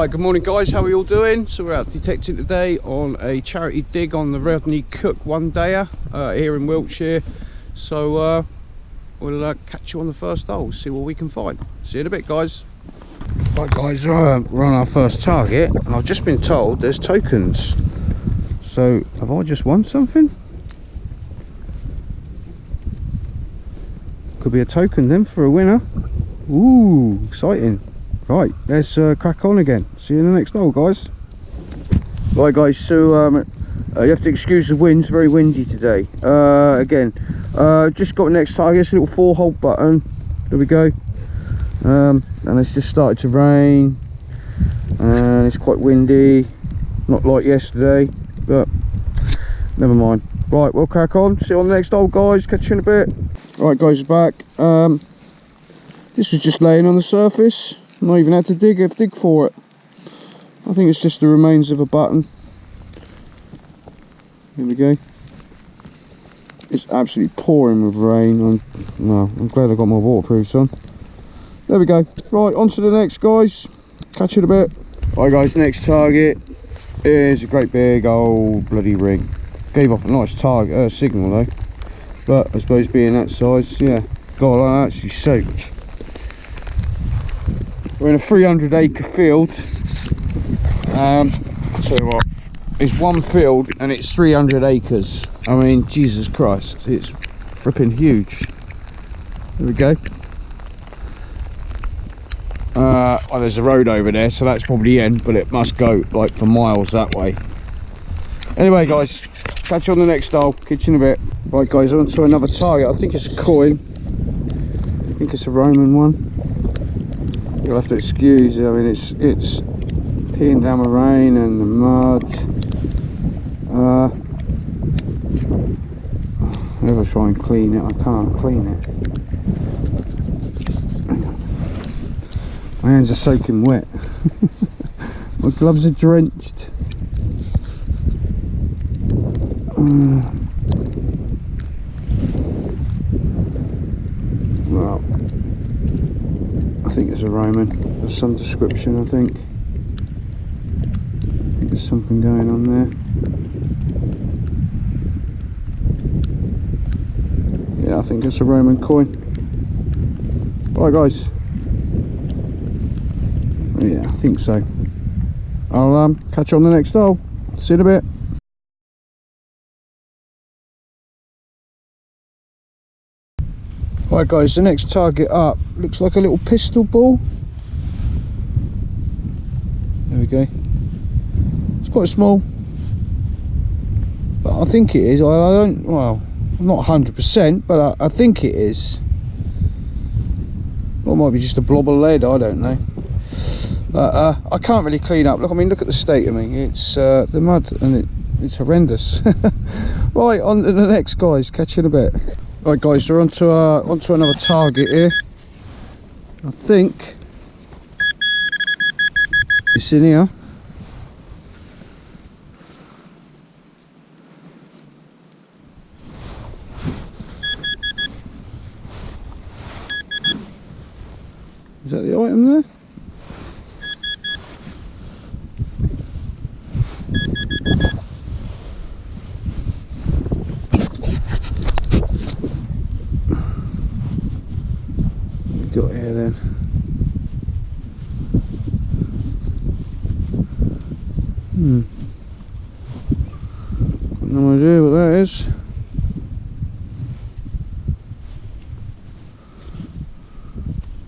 Hi, good morning guys, how are you all doing? So we're out detecting today on a charity dig on the Rodney Cook one-dayer here in Wiltshire. So we'll catch you on the first hole, see what we can find. See you in a bit guys. Right guys, we're on our first target and I've just been told there's tokens. So have I just won something? Could be a token then for a winner. Ooh, exciting. Right, let's crack on again. See you in the next hole, guys. Right, guys, so you have to excuse the wind. It's very windy today. Again, just got the next target. It's a little 4-hole button. There we go. And it's just started to rain. And it's quite windy. Not like yesterday, but never mind. Right, we'll crack on. See you on the next hole, guys. Catch you in a bit. Right, guys, we're back. This was just laying on the surface. Not even had to dig for it. I think it's just the remains of a button. Here we go. It's absolutely pouring with rain. I'm glad I got my waterproofs on. There we go. Right, on to the next, guys. Catch you in a bit. Right guys, next target is a great big old bloody ring. Gave off a nice target signal though. But I suppose being that size, yeah. God, I'm actually soaked. We're in a 300-acre field. I'll tell you what, it's one field and it's 300 acres. I mean, Jesus Christ, it's fripping huge. There we go. Well, there's a road over there, so that's probably the end, but it must go like for miles that way. Anyway, guys, catch you on the next hole. Catch you in a bit. Right, guys, on to another target. I think it's a coin. I think it's a Roman one. You'll have to excuse it. I mean, it's peeing down the rain and the mud. I'll never try and clean it. I can't clean it. My hands are soaking wet. My gloves are drenched. Well, I think it's a Roman. There's some description, I think. There's something going on there. Yeah, I think it's a Roman coin. Right, guys. Yeah, I think so. I'll catch you on the next hole. See you in a bit. Right guys, the next target up looks like a little pistol ball. There we go. It's quite small, but I think it is. I don't, well, I'm not 100%, but I think it is. Or it might be just a blob of lead, I don't know. I can't really clean up. Look, I mean, look at the state of me. It's the mud and it's horrendous. Right, on to the next, guys. Catch you in a bit. Right guys, we're onto another target here. I think it's in here. Is that the item there? Got here then. Got no idea what that is.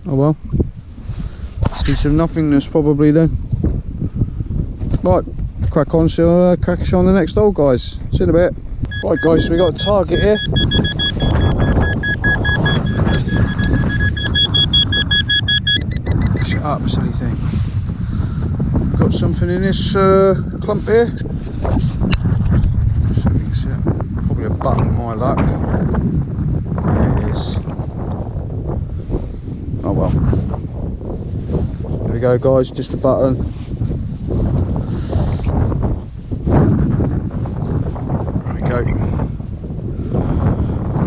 Oh well. Must be some nothingness probably then. Right, crack on, so crack on the next hole, guys. See you in a bit. Right guys, so we got a target here. Shut up, silly thing. Got something in this clump here. Probably a button, my luck. There it is. Oh well. There we go, guys, just a button. There we go.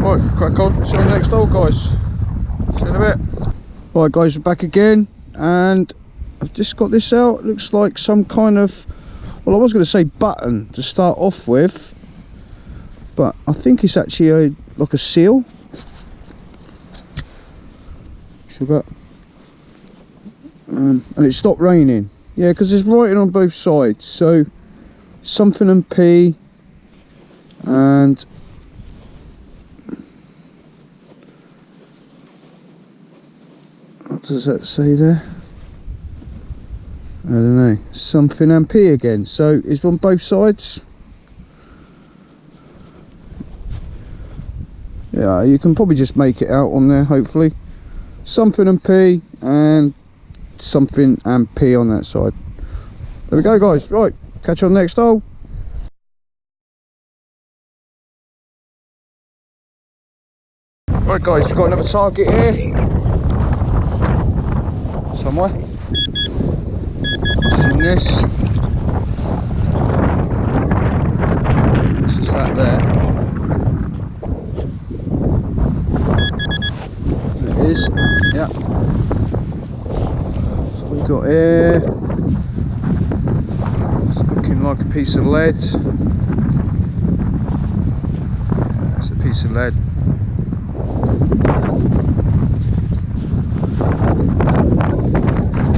Right, crack on. See you on the next hole, guys. See you in a bit. Right guys, we're back again, and I've just got this out. It looks like some kind of, well, I was going to say button to start off with, but I think it's actually like a seal. Sugar. And it stopped raining. Yeah, because there's writing on both sides. So something and P, and what does that say there? I don't know. Something and P again. So it's on both sides. Yeah, you can probably just make it out on there, hopefully. Something and P and something and P on that side. There we go, guys. Right, catch you on the next hole. Right, guys, we've got another target here. Somewhere. It's in this. This is that there. There it is. Yeah. So we got here. It's looking like a piece of lead. Yeah, it's a piece of lead.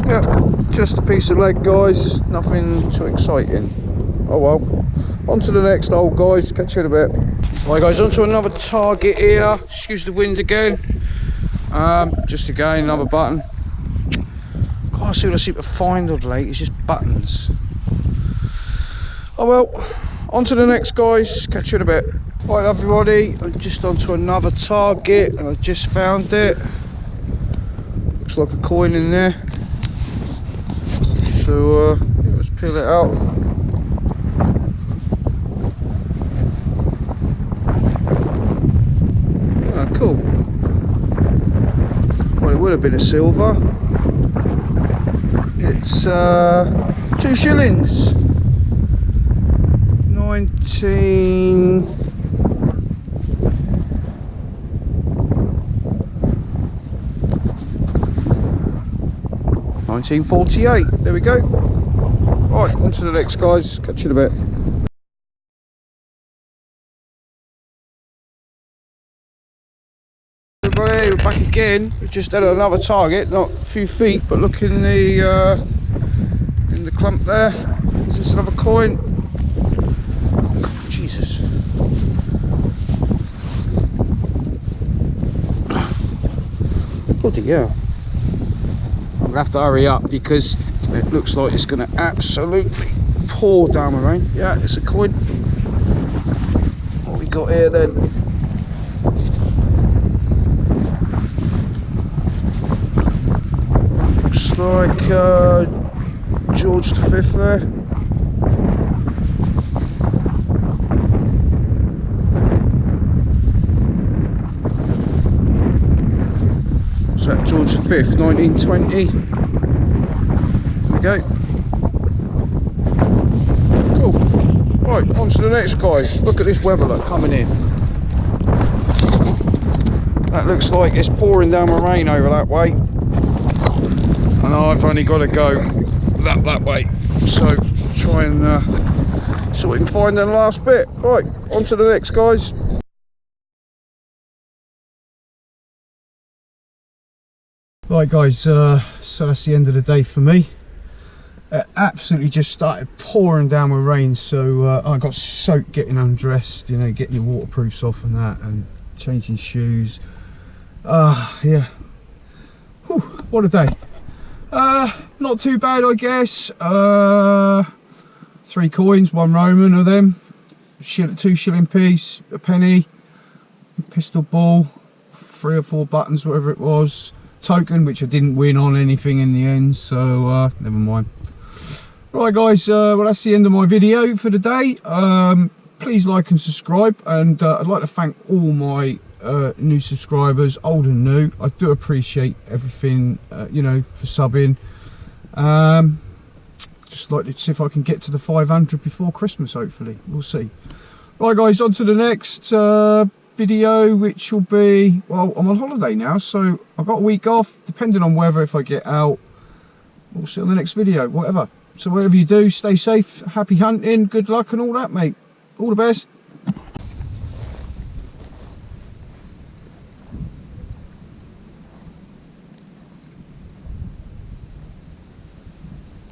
Yeah, just a piece of lead, guys. Nothing too exciting. Oh well. On to the next hole, guys. Catch you in a bit. Right, guys, on to another target here. Excuse the wind again. Just again, another button. God, see what I seem to find of late. It's just buttons. Oh well. On to the next, guys. Catch you in a bit. Right, everybody. I'm just on to another target, and I just found it. Looks like a coin in there. So yeah, let's peel it out. Ah, cool. Well, it would have been a silver. It's 2 shillings. 1948. There we go. Right, on to the next, guys. Catch you in a bit. Everybody, we're back again. We just had another target, not a few feet, but look in the clump there. Is this another coin? Oh, Jesus. Bloody hell. I'm gonna have to hurry up because it looks like it's gonna absolutely pour down the rain. Yeah, it's a coin. What we got here then? Looks like George V there. That George V, 1920. There we go. Cool. Right, on to the next, guys. Look at this weather look coming in. That looks like it's pouring down the rain over that way. And I've only got to go that way. So try and see what we can find in the last bit. Right, on to the next, guys. Right, guys, so that's the end of the day for me. It absolutely just started pouring down with rain, so I got soaked getting undressed, you know, getting the waterproofs off and that, and changing shoes. Yeah. Whew, what a day. Not too bad, I guess. 3 coins, 1 Roman of them, 2 shilling piece, a penny, pistol ball, 3 or 4 buttons, whatever it was. Token, which I didn't win on anything in the end, so never mind. Right, guys, well, that's the end of my video for the day. Please like and subscribe, and I'd like to thank all my new subscribers, old and new. I do appreciate everything, you know, for subbing. Just like to see if I can get to the 500 before Christmas, hopefully. We'll see. Right, guys, on to the next video, which will be, well, I'm on holiday now, so I've got a week off, depending on weather, if I get out. we'll see you on the next video, whatever. So whatever you do, stay safe, happy hunting, good luck and all that, mate. All the best.